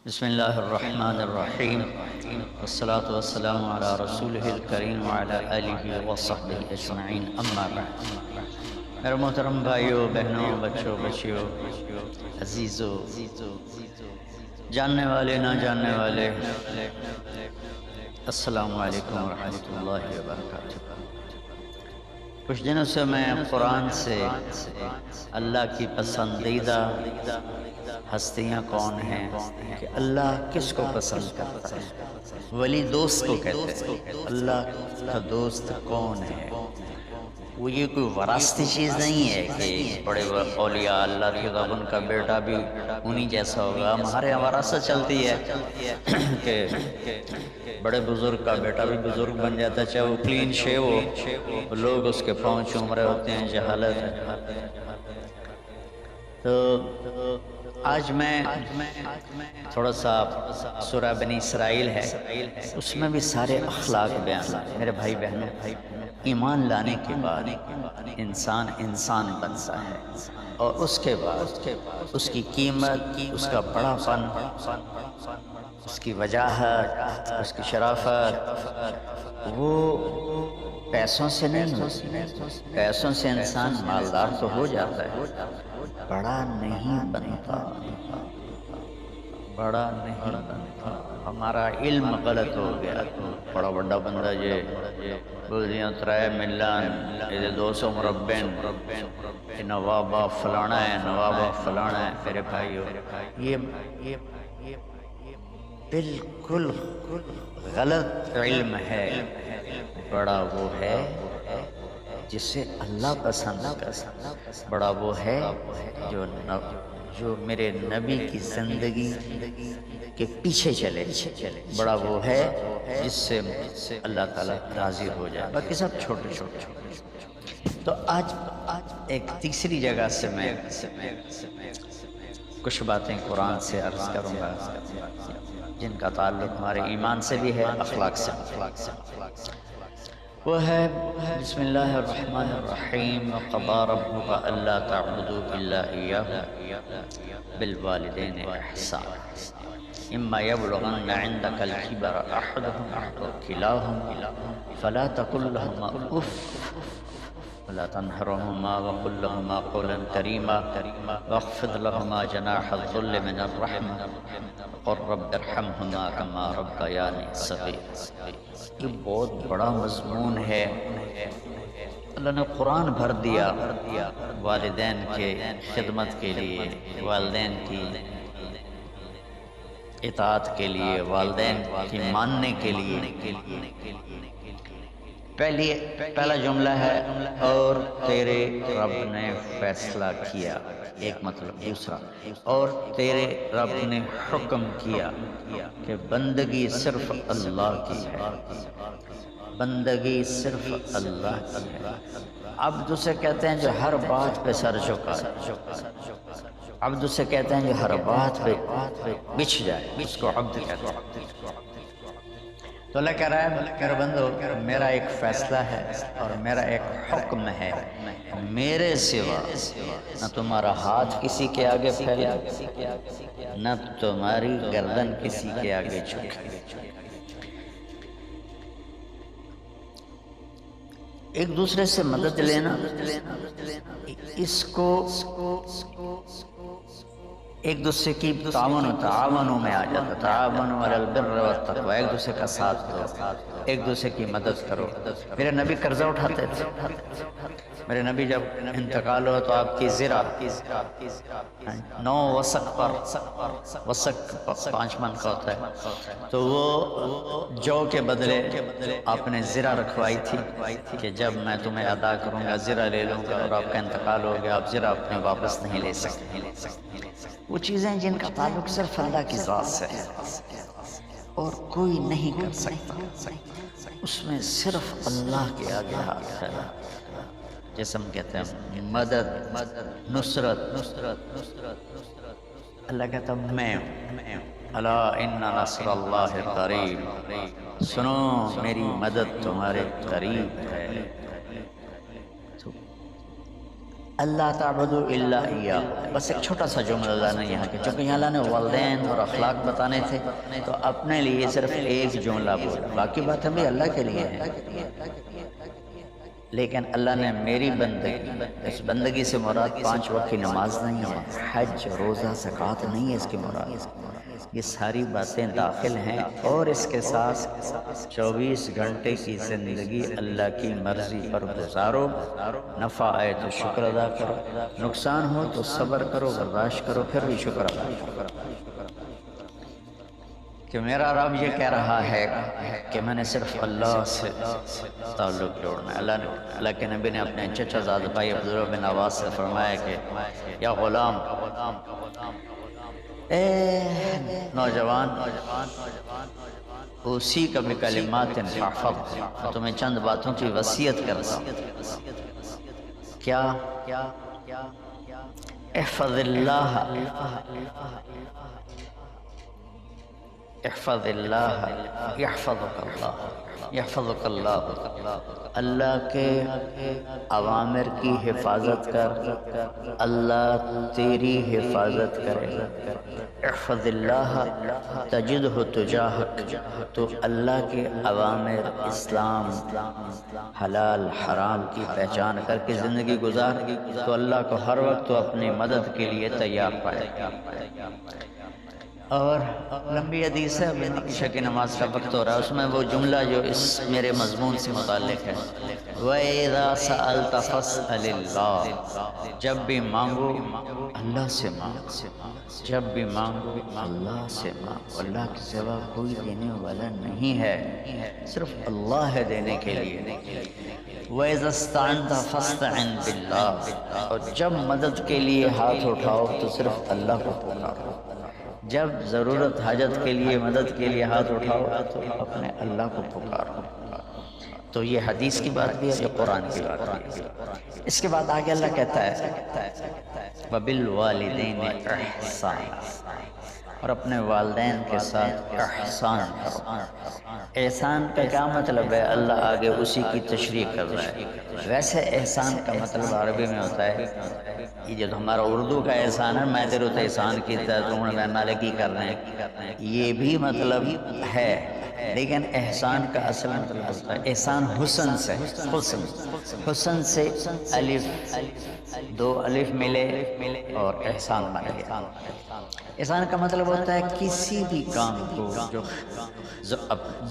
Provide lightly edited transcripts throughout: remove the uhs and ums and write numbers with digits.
بسم اللہ الرحمن الرحیم والصلاة والسلام علی رسولہ الکریم وعلی آلہ وصحبہ اجمعین، اما بعد۔ میرے محترم بھائیوں، بہنوں، بچوں، بچیوں، عزیزوں، جاننے والے، نہ جاننے والے، السلام علیکم ورحمۃ اللہ وبرکاتہ۔ کچھ دنوں سے میں قرآن سے اللہ کی پسندیدہ ہستیاں کون ہیں، کہ اللہ کس کو پسند کرتا ہے، ولی دوست کو کہتے ہیں۔ اللہ کا دوست کون ہے؟ وہ یہ کوئی وراثتی چیز نہیں ہے کہ بڑے اولیاء اللہ کے ان کا بیٹا بھی انہی جیسا ہوگا۔ ہمارے یہاں وراثت چلتی ہے کہ بڑے بزرگ کا بیٹا بھی بزرگ بن جاتا ہے، چاہے وہ کلین شیو ہو، لوگ اس کے پاؤں چوم رہے ہوتے ہیں، جہالت ہے۔ تو آج میں تھوڑا سا سورہ بنی اسرائیل ہے، اس میں بھی سارے اخلاق بیان ہیں۔ میرے بھائی بہنوں، ایمان لانے کے بعد انسان بنتا ہے، اور اس کے بعد اس کی قیمت، اس کا بڑا پن، اس کی وجاہت، اس کی شرافت وہ پیسوں سے نہیں ہوتی۔ پیسوں سے انسان مالدار تو ہو جاتا ہے، بڑا نہیں بنتا، بڑا نہیں بنتا۔ ہمارا علم غلط ہو گیا، بڑا بڑا بندہ بولیاں 3 ملان 200 مربین، نوابہ فلانا ہے، نوابہ فلانا ہے۔ میرے بھائیو، یہ بالکل غلط علم ہے۔ بڑا وہ ہے جسے اللہ پسند کرتا، بڑا وہ ہے جو میرے نبی کی زندگی کے پیچھے چلے، بڑا وہ ہے جس سے اللہ تعالیٰ راضی ہو جائے، باقی سب چھوٹے چھوٹے۔ تو آج ایک تیسری جگہ سے میں کچھ باتیں قرآن سے عرض کروں گا، جن کا تعلق ہمارے ایمان سے بھی ہے، اخلاق سے بھی۔ وہ ہے بسم اللہ الرحمن الرحیم، وَقَضَىٰ رَبُّكَ أَلَّا تَعْبُدُوا إِلَّا إِيَّاهُ بِالْوَالِدَيْنِ إِحْسَانًا إِمَّا يَبْلُغَنَّ عِندَكَ الْكِبَرَ أَحَدُهُمَا أَوْ كِلَاهُمَا فَلَا تَقُل لَّهُمَا أُفٍّ وَلَا تَنْهَرْهُمَا وَقُل لَّهُمَا قَوْلًا كَرِيمًا وَاخْفِضْ لَهُمَا جَنَاحَ الذُّلِّ مِنَ الرَّحْمَةِ وَقُل رَّبِّ ارْحَمْهُمَا كَمَا رَبَّيَانِي صَغِيرًا۔ یہ بہت بڑا مضمون ہے۔ اللہ نے قرآن بھر دیا والدین کے خدمت کے لیے، والدین کی اطاعت کے لیے، والدین کی ماننے کے لیے۔ پہلا جملہ ہے اور تیرے رب نے فیصلہ کیا، ایک مطلب۔ دوسرا، اور تیرے رب نے حکم کیا کہ بندگی صرف اللہ کی ہے، بندگی صرف اللہ کی ہے۔ عبد اسے کہتے ہیں جو ہر بات پہ سر جھکائے، عبد اسے کہتے ہیں جو ہر بات پہ بچھ جائے، اس کو عبد کہتے ہیں۔ تو اللہ کہہ رہا ہے میرے بندو، میرا ایک فیصلہ ہے اور میرا ایک حکم ہے، میرے سوا نہ تمہارا ہاتھ کسی کے آگے پھیلے، نہ تمہاری گردن کسی کے آگے جھکے۔ ایک دوسرے سے مدد لینا، اس کو ایک دوسرے کی تعاونوں میں آ جاتا، تعاونوا علی البر والتقوی، ایک دوسرے کا ساتھ دو، ایک دوسرے کی مدد کرو۔ میرے نبی قرضہ اٹھاتے تھے، میرے نبی جب انتقال ہوا تو آپ کی زرہ 9 وسق پر، وسق 5 من کا ہوتا ہے، تو وہ جو کے بدلے آپ نے زرہ رکھوائی تھی کہ جب میں تمہیں ادا کروں گا زرہ لے لوں گا، اور آپ کا انتقال ہو گیا، آپ زرہ اپنے واپس نہیں لے سکتے۔ وہ چیزیں جن کا تعلق صرف اللہ کی ذات سے ہے اور کوئی نہیں کر سکتا، اس میں صرف اللہ کے آگے ہاتھ پھیلا، جیسے ہم کہتے ہیں مدد، نصرت، اللہ کہتا میں ہوں، الا ان نصر اللہ قریب، سنو میری مدد تمہارے قریب ہے۔ اللہ تعبدوا الا اياه، بس ایک چھوٹا سا جملہ اللہ نے یہاں کیا، چونکہ یہاں اللہ نے والدین اور اخلاق بتانے تھے تو اپنے لیے صرف ایک جملہ بولا، باقی باتیں بھی اللہ کے لیے ہیں، لیکن اللہ نے میری بندگی، اس بندگی سے مراد 5 وقت کی نماز نہیں ہے، حج روزہ زکوٰۃ نہیں ہے اس کی مراد، یہ ساری باتیں داخل ہیں، اور اس کے ساتھ 24 گھنٹے کی زندگی اللہ کی مرضی پر گزارو، نفع آئے تو شکر ادا کرو، نقصان ہو تو صبر کرو، برداشت کرو، پھر بھی شکر ادا کرو کہ میرا رب یہ کہہ رہا ہے کہ میں نے صرف اللہ سے تعلق جوڑنا ہے۔ اللہ کے نبی نے اپنے چچا زاد بھائی عبداللہ بن عباس سے فرمایا کہ یا غلام، اے نوجوان، اسی کا بکلمات فاحفظ، تمہیں چند باتوں کی وصیت کرتا ہوں۔ کیا؟ احفظ اللہ، احفظ اللہ یحفظک اللہ، یحفظک اللہ، اللہ کے اوامر کی حفاظت کر، اللہ تیری حفاظت کرے گا۔ احفظ اللہ تجدہ تجاہک، تو اللہ کے اوامر، اسلام، حلال حرام کی پہچان کر کے زندگی گزار تو اللہ کو ہر وقت تو اپنی مدد کے لیے تیار پائے گا۔ اور لمبی حدیث ہے، اب عشاء کی نماز کا وقت ہو رہا ہے، اس میں وہ جملہ جو اس میرے مضمون سے متعلق ہے، وَإِذَا سَأَلْتَ فَاسْأَلِ اللَّهِ، جب بھی مانگو اللہ سے مانگو، جب بھی مانگو اللہ سے مانگو، اللہ کے سوا کوئی دینے والا نہیں ہے، صرف اللہ ہے دینے کے لیے۔ وَإِذَا اسْتَعَنْتَ فَاسْتَعِنْ بِاللَّهِ، اور جب مدد کے لیے ہاتھ اٹھاؤ تو صرف اللہ کو پکارو، جب ضرورت حاجت کے لیے مدد کے لیے ہاتھ اٹھاؤ تو اپنے اللہ کو پکارو۔ تو یہ حدیث کی بات بھی ہے، یہ قرآن کی بات بھی ہے۔ اس کے بعد آگے اللہ کہتا ہے وَبِالْوَالِدَيْنِ إِحْسَانًا، اور اپنے والدین کے ساتھ احسان کرو۔ احسان کا کیا مطلب ہے؟ اللہ آگے اسی کی تشریح کر رہا ہے۔ ویسے احسان کا مطلب عربی میں ہوتا ہے، یہ جو ہمارا اردو کا احسان ہے، میں تیرے تو احسان کیتا ہے، تم نے نالے کی کر رہے ہیں، یہ بھی مطلب ہے، لیکن احسان کا اصل مطلب ہوتا ہے احسان حسن سے، حسن سے الف، 2 الف ملے اور احسان بن گیا۔ احسان کا مطلب ہوتا ہے کسی بھی کام کو جو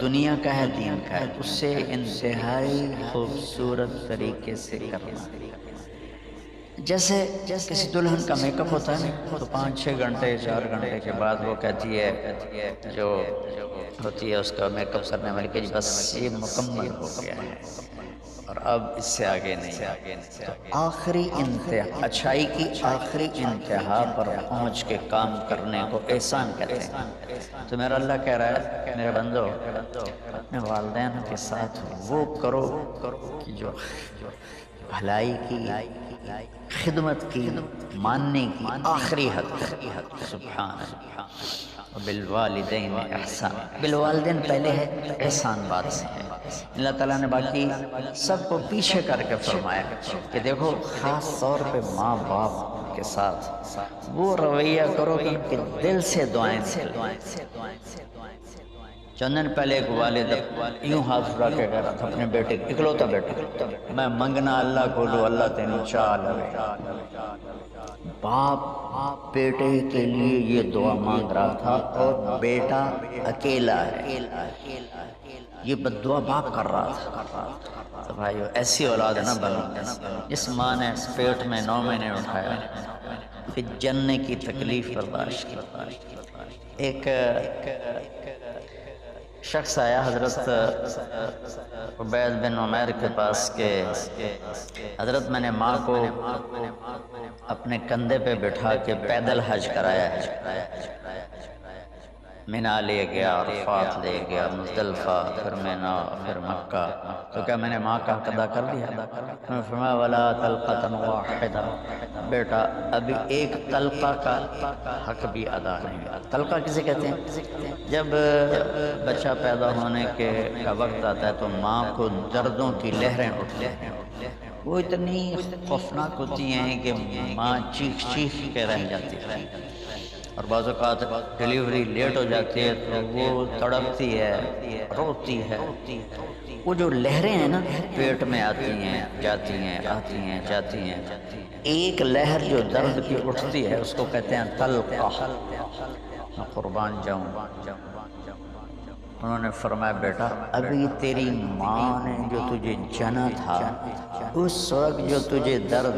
دنیا کا ہے، دین کا ہے، اس سے انتہائی خوبصورت طریقے سے کرنا۔ جیسے کسی دلہن کا میک اپ ہوتا ہے تو 5-6 گھنٹے 4 گھنٹے کے بعد وہ کہتی ہے، جو ہوتی ہے اس کا میک اپ کرنے والی، کہ بس یہ مکمل ہو گیا ہے اور اب اس سے آگے نہیں۔ تو آخری انتہا، اچھائی کی آخری انتہا پر پہنچ کے کام کرنے کو احسان کہتے ہیں۔ تو میرا اللہ کہہ رہا ہے میرے بندو، اپنے والدین کے ساتھ وہ کرو کہ جو بھلائی کی، خدمت کی، ماننے کی آخری حد تک۔ سبحان اللہ۔ بالوالدین احسان، بالوالدین پہلے ہے، احسان بعد سے ہے۔ اللہ تعالیٰ نے باقی سب کو پیچھے کر کے فرمایا کہ دیکھو خاص طور پہ ماں باپ کے ساتھ وہ رویہ کرو کہ ان کے دل سے دعائیں نکلیں۔ چند دن پہلے ایک والد یوں ہاتھ اٹھا کے کہہ رہا تھا اپنے بیٹے، اکلوتا بیٹا، میں منگنا اللہ کو دو، اللہ تینوں چاہ لوے۔ باپ بیٹے کے لیے یہ دعا مانگ رہا تھا اور بیٹا اکیلا ہے، یہ بد دعا باپ کر رہا تھا۔ تو بھائیو ایسی اولاد نہ بنو جس ماں نے پیٹ میں 9 مہینے اٹھایا، پھر جننے کی تکلیف برداشت کی۔ ایک شخص آیا حضرت عبید بن عمیر کے پاس کہ حضرت میں نے ماں کو اپنے کندھے پہ بٹھا کے پیدل حج کرایا ہے، مینا لے گیا، عرفات لے گیا، مزدلفہ، پھر مینا، پھر مکہ، تو کیا میں نے ماں کا حق ادا کر دیا؟ میں فرمایا ولا طلقۃ واحدہ، بیٹا ابھی ایک طلقہ کا حق بھی ادا نہیں ہوا۔ طلقہ کسے کہتے ہیں؟ جب بچہ پیدا ہونے کا وقت آتا ہے تو ماں کو دردوں کی لہریں اٹھتی ہیں، وہ اتنی خوفناک ہوتی ہیں کہ ماں چیخ چیخ کے رہ جاتی ہے، اور بعض اوقات ڈیلیوری لیٹ ہو جاتی ہے تو وہ تڑپتی ہے، روتی ہے۔ وہ جو لہریں ہیں نا پیٹ میں آتی ہیں جاتی ہیں، آتی ہیں جاتی ہیں، ایک لہر جو درد کی اٹھتی ہے اس کو کہتے ہیں طلقہ۔ میں قربان جاؤں، انہوں نے فرمایا بیٹا ابھی تیری ماں نے جو تجھے جنا تھا اس وقت جو تجھے درد،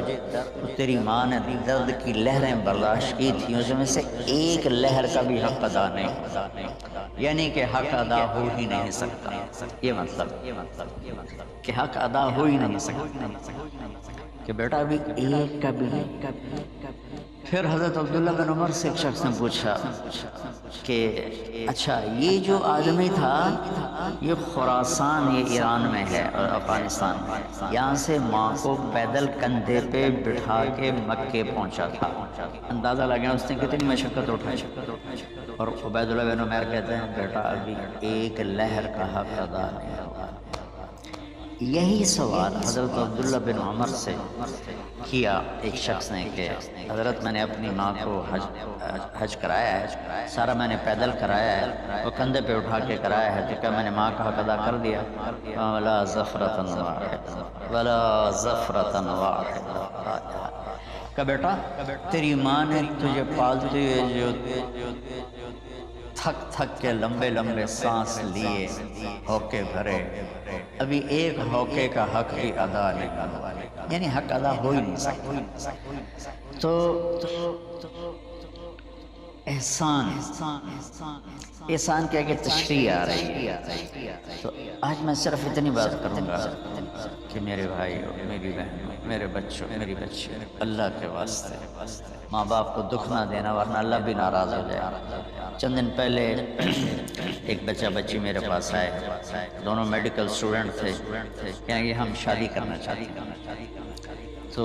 تیری ماں نے درد کی لہریں برداشت کی تھیں، اس میں سے ایک لہر کا بھی حق ادا نہیں، یعنی کہ حق ادا ہو ہی نہیں سکتا۔ یہ مطلب کہ حق ادا ہو ہی نہیں سکتا کہ بیٹا ابھی ایک کا بھی نہیں۔ پھر حضرت عبداللہ بن عمر سے ایک شخص نے پوچھا کہ اچھا یہ جو آدمی تھا یہ خراسان، یہ ایران میں ہے اور افغانستان میں، یہاں سے ماں کو پیدل کندھے پہ بٹھا کے مکے پہنچا تھا، اندازہ لگا اس نے کتنی مشقت اٹھائی۔ اور عبید اللہ بن عمر کہتے ہیں بیٹا ابھی ایک لہر کا حق ادا نہیں ہوا۔ یہی سوال حضرت عبداللہ بن عمر سے کیا ایک شخص نے کہ حضرت میں نے اپنی ماں کو حج کرایا ہے، سارا میں نے پیدل کرایا ہے، وہ کندھے پہ اٹھا کے کرایا ہے، تو کیا میں نے ماں کا حق ادا کر دیا؟ ولا زفرۃ واحدہ ولا زفرۃ واحدہ۔ کہ بیٹا تیری ماں نے تجھے پالتے ہوئے جو تھک تھک کے لمبے لمبے سانس لیے، ہوکے بھرے، ابھی ایک ہوکے کا حق بھی ادا نہیں ہوا، یعنی حق ادا ہو ہی نہیں سکتا۔ تو احسان کیا کہ تشریح آ رہی ہے۔ تو آج میں صرف اتنی بات کروں گا کہ میرے بھائی، میری بہن، میرے بچوں، میری بچی، اللہ کے واسطے ماں باپ کو دکھ نہ دینا ورنہ اللہ بھی ناراض ہو جائے۔ چند دن پہلے ایک بچہ بچی میرے پاس آئے، دونوں میڈیکل اسٹوڈنٹ تھے، کہیں گے ہم شادی کرنا چاہتے ہیں۔ تو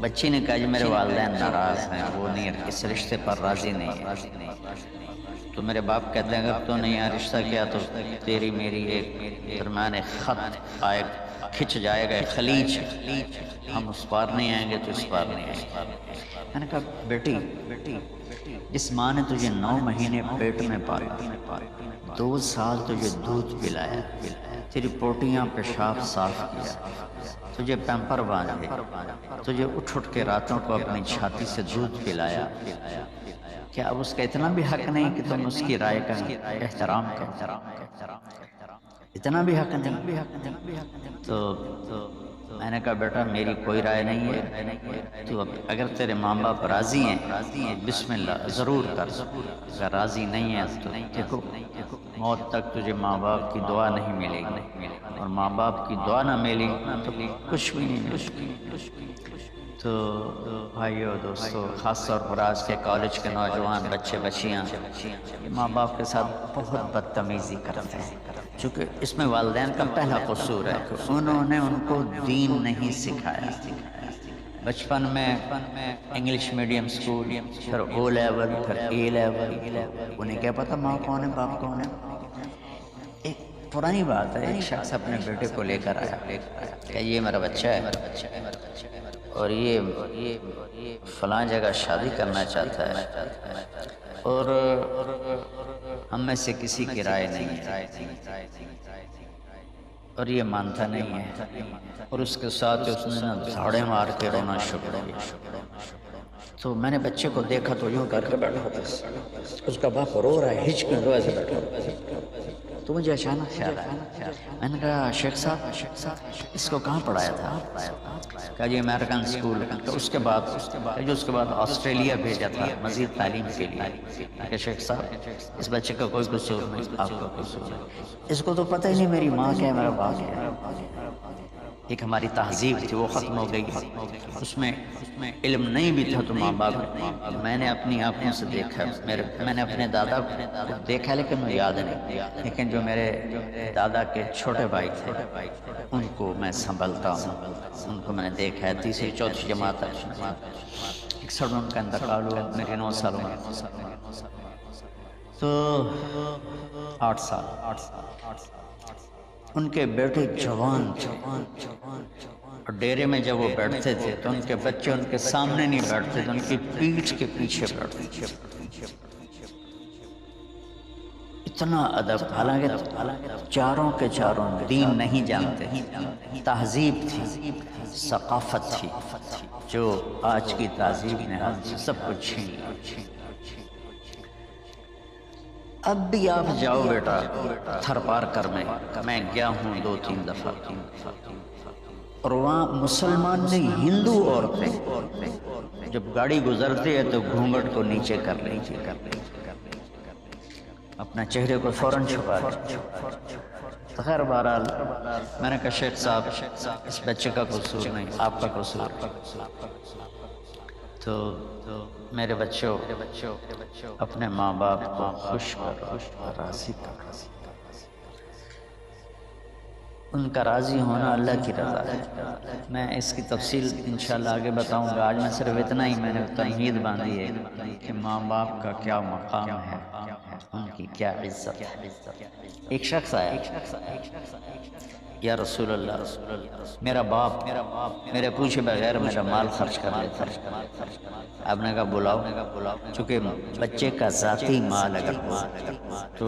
بچی نے کہا جی میرے والدین ناراض ہیں، وہ نہیں، اس رشتے پر راضی نہیں ہے۔ تو میرے باپ کہتے ہیں اگر تو نہیں ہے رشتہ کیا تو تیری میری ایک درمیان خط آئے، کھچ جائے گا خلیج، ہم اس پار نہیں آئیں گے تو اس پار نہیں آئیں گے۔ میں نے کہا بیٹی جس ماں نے تجھے 9 مہینے پیٹ میں پالا، 2 سال تجھے دودھ پلایا، تیری پوٹیاں پیشاب صاف کیا، تجھے پیمپر باندھے، تجھے اٹھ اٹھ کے راتوں کو اپنی چھاتی سے دودھ پلایا، کیا اب اس کا اتنا بھی حق نہیں کہ تم اس کی رائے کا احترام کرو؟ اتنا بھی حق نہیں؟ تو میں نے کہا بیٹا میری کوئی رائے نہیں ہے، تو اگر تیرے ماں باپ راضی ہیں بسم اللہ ضرور کر، اگر راضی نہیں ہے تو دیکھو موت تک تجھے ماں باپ کی دعا نہیں ملے گی، اور ماں باپ کی دعا نہ ملی تو کچھ بھی نہیں ملے۔ تو بھائیو دوستو، خاص طور پر آج کے کالج کے نوجوان بچے بچیاں ماں باپ کے ساتھ بہت بدتمیزی کرتے ہیں، چونکہ اس میں والدین کا پہلا قصور ہے کہ انہوں نے ان کو دین نہیں سکھایا۔ بچپن میں انگلش میڈیم سکول، پھر او لیول، پھر اے لیول، انہیں کیا پتہ ماں کون ہے باپ کون ہے۔ ایک پرانی بات ہے، ایک شخص اپنے بیٹے کو لے کر آیا کہ یہ میرا بچہ ہے اور یہ فلاں جگہ شادی کرنا چاہتا ہے اور ہم میں سے کسی کی رائے نہیں ہے، اور یہ مانتا نہیں ہے، اور اس کے ساتھ اس نے دھاڑے مار کے رونا شروع کیا۔ تو میں نے بچے کو دیکھا تو یوں کر کے بیٹھا تھا، اس کا باپ رو رہا ہے، ہچ کے روئے سے بیٹھا۔ تو مجھے اچانک خیال آیا، میں نے کہا شیخ صاحب اس کو کہاں پڑھایا تھا؟ کہا جی امریکن اسکول، تو اس کے بعد آسٹریلیا بھیجا تھا مزید تعلیم کے لیے۔ کہ شیخ صاحب اس بچے کا کوئی قصور نہیں، آپ کا قصور ہے، اس کو تو پتہ ہی نہیں میری ماں کیا ہے میرا باپ کیا ہے۔ ایک ہماری تہذیب تھی وہ ختم ہو گئی، اس میں علم نہیں بھی تھا تو ماں باپ، میں نے اپنی آنکھوں سے دیکھا، میں نے اپنے دادا کو دیکھا لیکن مجھے یاد نہیں، لیکن جو میرے دادا کے چھوٹے بھائی تھے ان کو میں سنبھلتا ہوں، ان کو میں نے دیکھا ہے، 3ری 4تھی جماعت تک 61 میں ان کا انتقال ہوا، میرے 9 سالوں میں، تو 8 سال ان کے بیٹے جوان تھے، اور ڈیرے میں جب وہ بیٹھتے تھے تو ان کے بچے ان کے سامنے نہیں بیٹھتے تھے، ان کی پیٹھ کے پیچھے بیٹھتے تھے۔ اتنا ادب، حالانکہ چاروں کے چاروں دین نہیں جانتے، تہذیب تھی، ثقافت تھی، جو آج کی تہذیب نے ہم سے سب کچھ چھین لیا۔ اب بھی آپ جاؤ بیٹا تھر پار کر میں گیا ہوں 2-3 دفعہ، اور وہاں مسلمان نہیں، ہندو عورتیں جب گاڑی گزرتی ہے تو گھونگھٹ کو نیچے کر لیتی ہے، اپنا چہرے کو فوراً چھپا لیتی۔ تو خیر بہرحال میں نے کہا شیخ صاحب اس بچے کا قصور نہیں، آپ کا قصور ہے۔ تو میرے بچوں اپنے ماں باپ کو خوش کرو، راضی کرو۔ ان کا راضی ہونا اللہ کی رضا ہے۔ میں اس کی تفصیل انشاءاللہ آگے بتاؤں گا، آج میں صرف اتنا ہی میں نے تمہید باندھی ہے کہ ماں باپ کا کیا مقام ہے، ان کی کیا عزت ہے۔ ایک شخص آیا، یا رسول اللہ میرا باپ میرے پوچھے بغیر میرا مال خرچ کر لیتا ہے۔ آپ نے کہا بلاؤ، چونکہ بچے کا ذاتی مال اگر ہو تو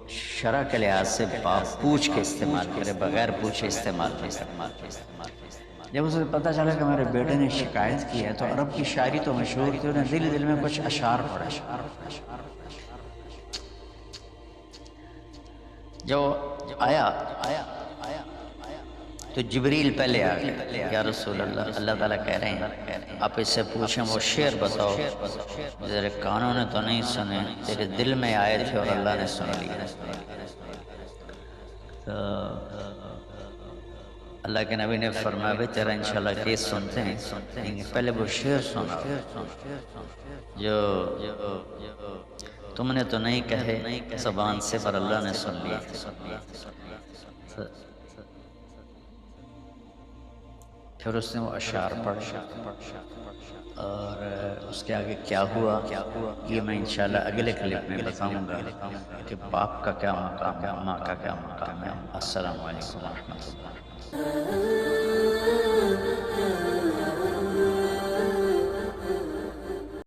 شرع کے لحاظ سے باپ پوچھ کے استعمال کرے، بغیر پوچھے استعمال نہیں۔ جب اسے پتہ چلا کہ میرے بیٹے نے شکایت کی ہے تو عرب کی شاعری تو مشہور تھی، انہیں دل دل میں کچھ اشعار پڑھے۔ جو آیا تو جبریل پہلے آ گیا، یا رسول اللہ اللہ تعالیٰ کہہ رہے ہیں آپ اس سے پوچھیں وہ شعر بتاؤ، تیرے کانوں نے تو نہیں سنے، تیرے دل میں آئے تھے اور اللہ نے سن لیا۔ تو اللہ کے نبی نے فرمایا بھی تیرا انشاءاللہ کیس سنتے ہیں، پہلے وہ شعر سنا جو تم نے تو نہیں کہے زبان سے پر اللہ نے سن لیا۔ پھر اس نے وہ اشعار پڑھا، اور اس کے آگے کیا ہوا یہ میں انشاءاللہ اگلے کلپ میں بتاؤں گا کہ باپ کا کیا مقام ہے، ماں کا کیا مقام ہے۔ السلام علیکم ورحمۃ اللہ۔